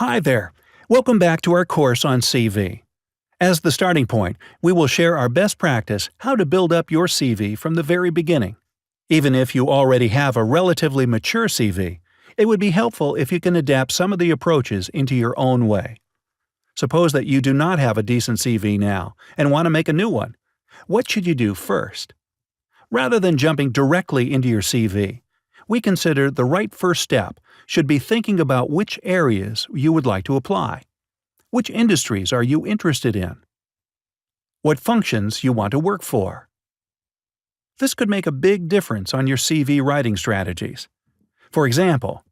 Hi there! Welcome back to our course on CV. As the starting point, we will share our best practice how to build up your CV from the very beginning. Even if you already have a relatively mature CV, it would be helpful if you can adapt some of the approaches into your own way. Suppose that you do not have a decent CV now and want to make a new one. What should you do first? Rather than jumping directly into your CV, we consider the right first step should be thinking about which areas you would like to apply. Which industries are you interested in? What functions you want to work for? This could make a big difference on your CV writing strategies. For example,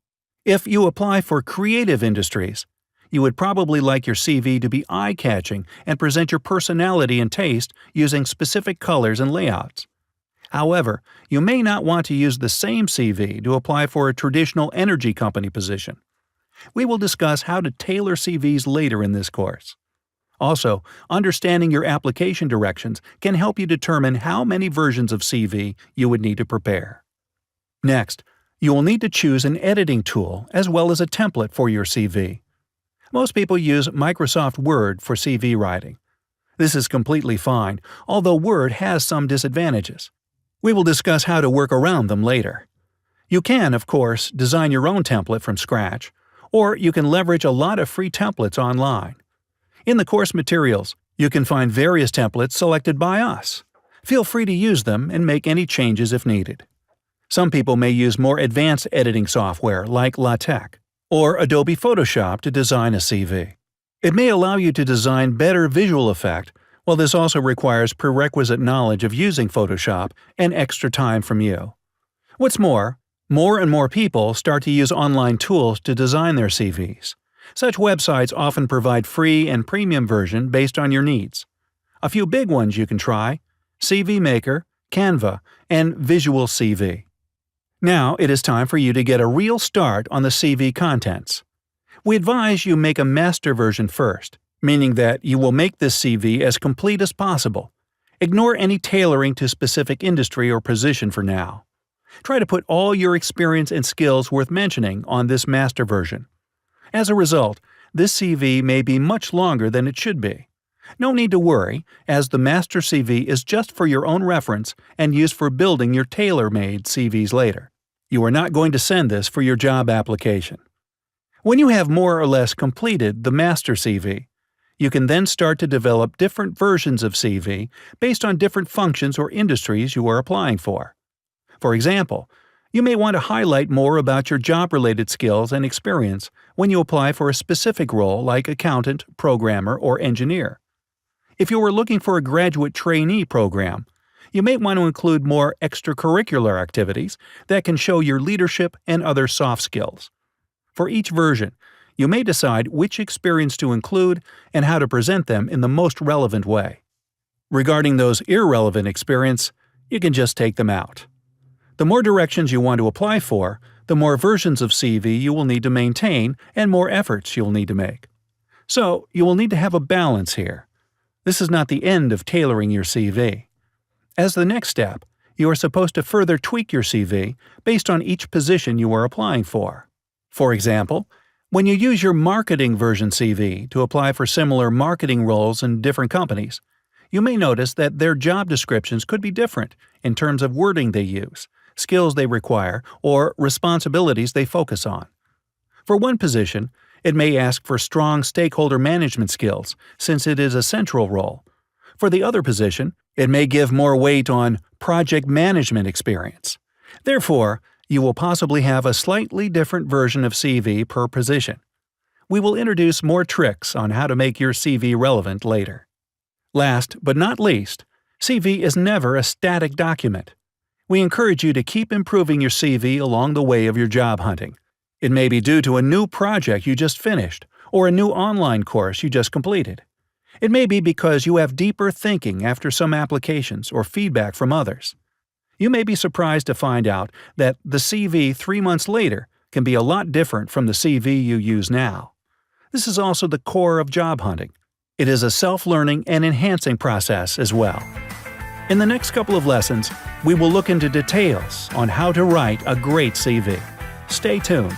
if you apply for creative industries, you would probably like your CV to be eye-catching and present your personality and taste using specific colors and layouts. However, you may not want to use the same CV to apply for a traditional energy company position. We will discuss how to tailor CVs later in this course. Also, understanding your application directions can help you determine how many versions of CV you would need to prepare. Next, you will need to choose an editing tool as well as a template for your CV. Most people use Microsoft Word for CV writing. This is completely fine, although Word has some disadvantages. We will discuss how to work around them later. You can, of course, design your own template from scratch, or you can leverage a lot of free templates online. In the course materials, you can find various templates selected by us. Feel free to use them and make any changes if needed. Some people may use more advanced editing software like LaTeX or Adobe Photoshop to design a CV. It may allow you to design better visual effect, while this also requires prerequisite knowledge of using Photoshop and extra time from you. What's more and more people start to use online tools to design their CVs. Such websites often provide free and premium version based on your needs. A few big ones you can try: CV Maker, Canva, and Visual CV. Now it is time for you to get a real start on the CV contents. We advise you make a master version first, meaning that you will make this CV as complete as possible. Ignore any tailoring to specific industry or position for now. Try to put all your experience and skills worth mentioning on this master version. As a result, this CV may be much longer than it should be. No need to worry, as the master CV is just for your own reference and used for building your tailor-made CVs later. You are not going to send this for your job application. When you have more or less completed the master CV, you can then start to develop different versions of CV based on different functions or industries you are applying for. For example, you may want to highlight more about your job-related skills and experience when you apply for a specific role like accountant, programmer, or engineer. If you are looking for a graduate trainee program, you may want to include more extracurricular activities that can show your leadership and other soft skills. For each version, you may decide which experience to include and how to present them in the most relevant way. Regarding those irrelevant experience, you can just take them out. The more directions you want to apply for, the more versions of CV you will need to maintain and more efforts you'll need to make. So, you will need to have a balance here. This is not the end of tailoring your CV. As the next step, you are supposed to further tweak your CV based on each position you are applying for. For example, when you use your marketing version CV to apply for similar marketing roles in different companies, you may notice that their job descriptions could be different in terms of wording they use, skills they require, or responsibilities they focus on. For one position, it may ask for strong stakeholder management skills, since it is a central role. For the other position, it may give more weight on project management experience. Therefore, you will possibly have a slightly different version of CV per position. We will introduce more tricks on how to make your CV relevant later. Last but not least, CV is never a static document. We encourage you to keep improving your CV along the way of your job hunting. It may be due to a new project you just finished or a new online course you just completed. It may be because you have deeper thinking after some applications or feedback from others. You may be surprised to find out that the CV 3 months later can be a lot different from the CV you use now. This is also the core of job hunting. It is a self-learning and enhancing process as well. In the next couple of lessons, we will look into details on how to write a great CV. Stay tuned.